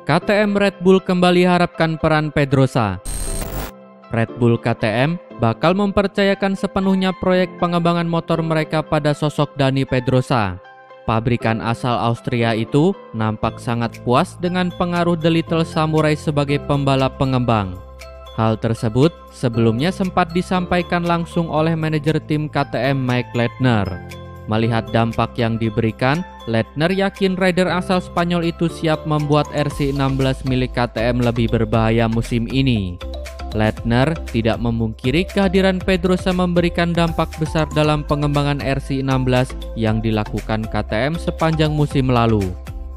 KTM Red Bull kembali harapkan peran Pedrosa. Red Bull KTM bakal mempercayakan sepenuhnya proyek pengembangan motor mereka pada sosok Dani Pedrosa. Pabrikan asal Austria itu nampak sangat puas dengan pengaruh The Little Samurai sebagai pembalap pengembang. Hal tersebut sebelumnya sempat disampaikan langsung oleh manajer tim KTM Mike Leitner. Melihat dampak yang diberikan, Leitner yakin rider asal Spanyol itu siap membuat RC16 milik KTM lebih berbahaya musim ini. Leitner tidak memungkiri kehadiran Pedrosa memberikan dampak besar dalam pengembangan RC16 yang dilakukan KTM sepanjang musim lalu.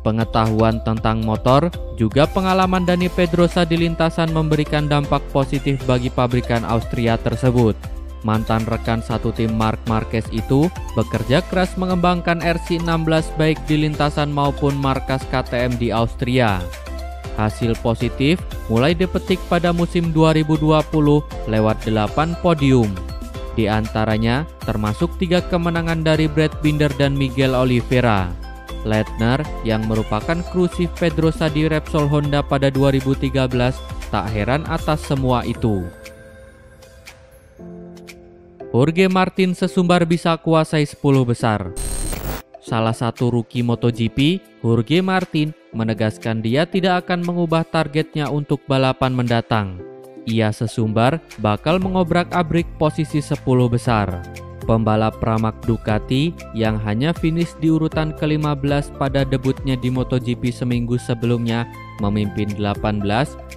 Pengetahuan tentang motor, juga pengalaman Dani Pedrosa di lintasan memberikan dampak positif bagi pabrikan Austria tersebut. Mantan rekan satu tim Marc Marquez itu bekerja keras mengembangkan RC16 baik di lintasan maupun markas KTM di Austria. Hasil positif mulai dipetik pada musim 2020 lewat 8 podium. Di antaranya termasuk 3 kemenangan dari Brad Binder dan Miguel Oliveira. Leitner yang merupakan kru Chief Pedrosa di Repsol Honda pada 2013 tak heran atas semua itu. Jorge Martin sesumbar bisa kuasai 10 besar. Salah satu rookie MotoGP, Jorge Martin, menegaskan dia tidak akan mengubah targetnya untuk balapan mendatang. Ia sesumbar bakal mengobrak-abrik posisi 10 besar. Pembalap pramak Ducati yang hanya finish di urutan ke-15 pada debutnya di MotoGP seminggu sebelumnya memimpin 18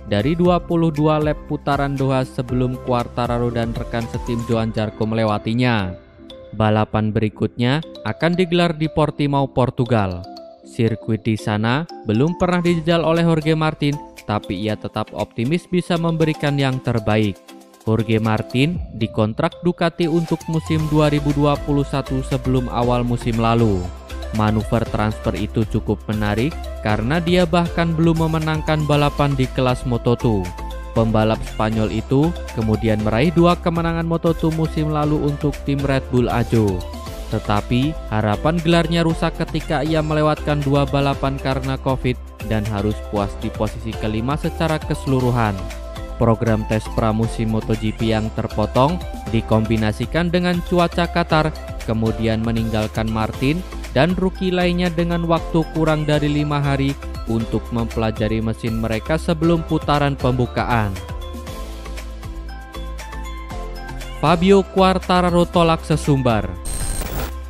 dari 22 lap putaran Doha sebelum Quartararo dan rekan setim Johan Zarco melewatinya. Balapan berikutnya akan digelar di Portimao, Portugal. Sirkuit di sana belum pernah dijajal oleh Jorge Martin, tapi ia tetap optimis bisa memberikan yang terbaik. Jorge Martin dikontrak Ducati untuk musim 2021 sebelum awal musim lalu. Manuver transfer itu cukup menarik karena dia bahkan belum memenangkan balapan di kelas Moto2. Pembalap Spanyol itu kemudian meraih 2 kemenangan Moto2 musim lalu untuk tim Red Bull Ajo. Tetapi harapan gelarnya rusak ketika ia melewatkan 2 balapan karena Covid dan harus puas di posisi kelima secara keseluruhan. Program tes pramusim MotoGP yang terpotong dikombinasikan dengan cuaca Qatar, kemudian meninggalkan Martin dan rookie lainnya dengan waktu kurang dari 5 hari untuk mempelajari mesin mereka sebelum putaran pembukaan. Fabio Quartararo tolak sesumbar.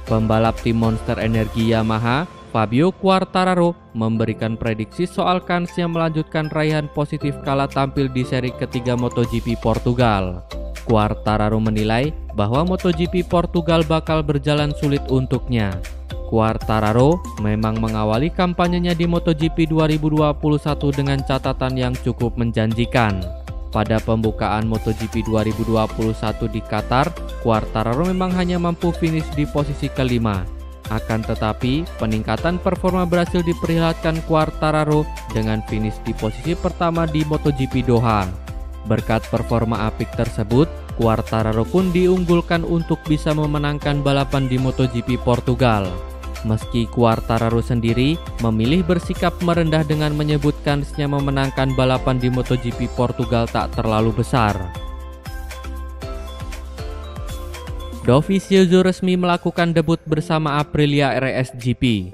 Pembalap tim Monster Energy Yamaha, Fabio Quartararo, memberikan prediksi soal kansnya melanjutkan raihan positif kala tampil di seri ketiga MotoGP Portugal. Quartararo menilai bahwa MotoGP Portugal bakal berjalan sulit untuknya. Quartararo memang mengawali kampanyenya di MotoGP 2021 dengan catatan yang cukup menjanjikan. Pada pembukaan MotoGP 2021 di Qatar, Quartararo memang hanya mampu finish di posisi kelima. Akan tetapi, peningkatan performa berhasil diperlihatkan Quartararo dengan finish di posisi pertama di MotoGP Doha. Berkat performa apik tersebut, Quartararo pun diunggulkan untuk bisa memenangkan balapan di MotoGP Portugal. Meski Quartararo sendiri memilih bersikap merendah dengan menyebut kansnya memenangkan balapan di MotoGP Portugal tak terlalu besar. Dovizioso resmi melakukan debut bersama Aprilia RS GP.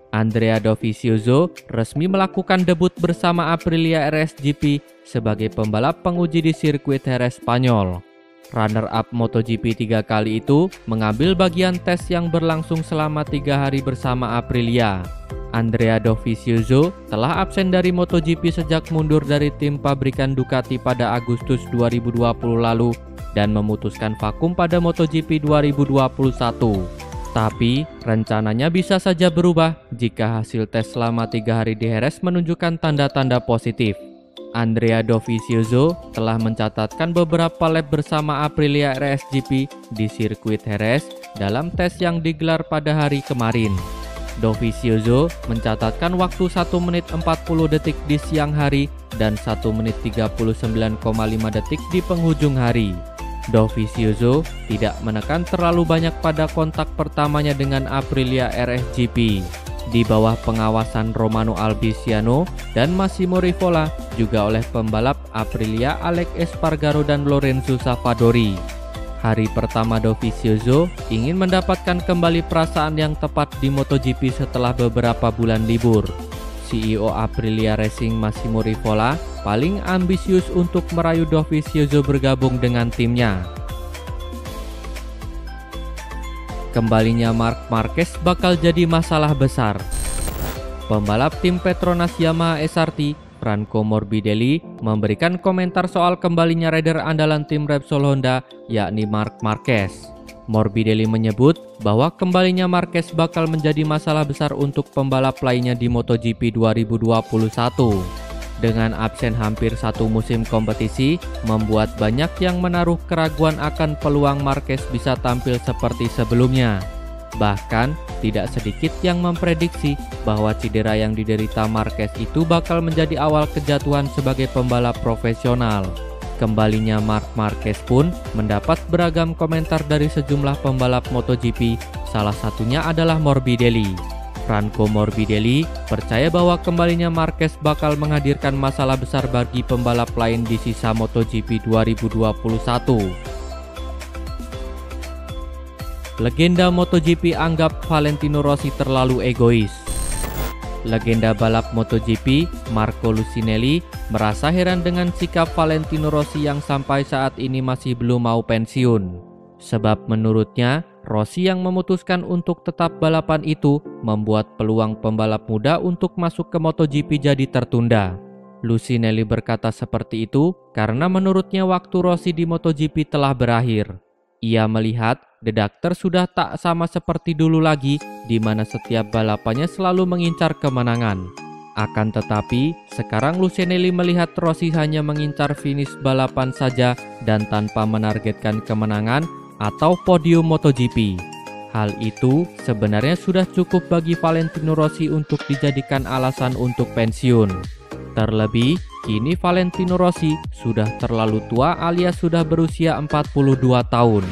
Andrea Dovizioso resmi melakukan debut bersama Aprilia RS GP sebagai pembalap penguji di sirkuit Jerez Spanyol. Runner-up MotoGP 3 kali itu mengambil bagian tes yang berlangsung selama 3 hari bersama Aprilia. Andrea Dovizioso telah absen dari MotoGP sejak mundur dari tim pabrikan Ducati pada Agustus 2020 lalu dan memutuskan vakum pada MotoGP 2021. Tapi, rencananya bisa saja berubah jika hasil tes selama 3 hari di Jerez menunjukkan tanda-tanda positif. Andrea Dovizioso telah mencatatkan beberapa lap bersama Aprilia RS GP di sirkuit Jerez dalam tes yang digelar pada hari kemarin. Dovizioso mencatatkan waktu 1 menit 40 detik di siang hari dan 1 menit 39,5 detik di penghujung hari. Dovizioso tidak menekan terlalu banyak pada kontak pertamanya dengan Aprilia RS GP. di bawah pengawasan Romano Albiciano dan Massimo Rivola, juga oleh pembalap Aprilia Alex Espargaro dan Lorenzo Savadori. Hari pertama Dovizioso ingin mendapatkan kembali perasaan yang tepat di MotoGP setelah beberapa bulan libur. CEO Aprilia Racing Massimo Rivola paling ambisius untuk merayu Dovizioso bergabung dengan timnya. Kembalinya Marc Marquez bakal jadi masalah besar. Pembalap tim Petronas Yamaha SRT, Franco Morbidelli, memberikan komentar soal kembalinya rider andalan tim Repsol Honda, yakni Marc Marquez. Morbidelli menyebut bahwa kembalinya Marquez bakal menjadi masalah besar untuk pembalap lainnya di MotoGP 2021. Dengan absen hampir satu musim kompetisi, membuat banyak yang menaruh keraguan akan peluang Marquez bisa tampil seperti sebelumnya. Bahkan, tidak sedikit yang memprediksi bahwa cedera yang diderita Marquez itu bakal menjadi awal kejatuhan sebagai pembalap profesional. Kembalinya Marc Marquez pun mendapat beragam komentar dari sejumlah pembalap MotoGP, salah satunya adalah Morbidelli. Franco Morbidelli percaya bahwa kembalinya Marquez bakal menghadirkan masalah besar bagi pembalap lain di sisa MotoGP 2021. Legenda MotoGP anggap Valentino Rossi terlalu egois. Legenda balap MotoGP Marco Lucinelli merasa heran dengan sikap Valentino Rossi yang sampai saat ini masih belum mau pensiun. Sebab menurutnya, Rossi yang memutuskan untuk tetap balapan itu membuat peluang pembalap muda untuk masuk ke MotoGP jadi tertunda. Lucinelli berkata seperti itu karena menurutnya waktu Rossi di MotoGP telah berakhir. Ia melihat The Doctor sudah tak sama seperti dulu lagi, di mana setiap balapannya selalu mengincar kemenangan. Akan tetapi, sekarang Lucinelli melihat Rossi hanya mengincar finish balapan saja dan tanpa menargetkan kemenangan atau podium MotoGP. Hal itu sebenarnya sudah cukup bagi Valentino Rossi untuk dijadikan alasan untuk pensiun. Terlebih, kini Valentino Rossi sudah terlalu tua alias sudah berusia 42 tahun.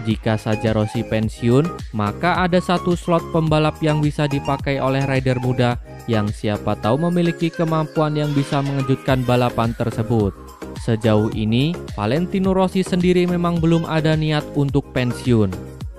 Jika saja Rossi pensiun, maka ada satu slot pembalap yang bisa dipakai oleh rider muda yang siapa tahu memiliki kemampuan yang bisa mengejutkan balapan tersebut. Sejauh ini, Valentino Rossi sendiri memang belum ada niat untuk pensiun.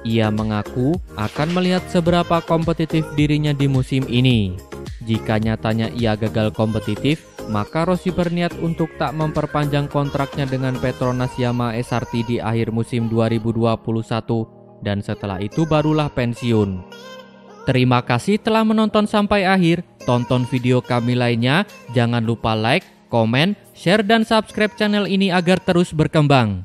Ia mengaku akan melihat seberapa kompetitif dirinya di musim ini. Jika nyatanya ia gagal kompetitif, maka Rossi berniat untuk tak memperpanjang kontraknya dengan Petronas Yamaha SRT di akhir musim 2021 dan setelah itu barulah pensiun. Terima kasih telah menonton sampai akhir. Tonton video kami lainnya, jangan lupa like, komen, share, dan subscribe channel ini agar terus berkembang.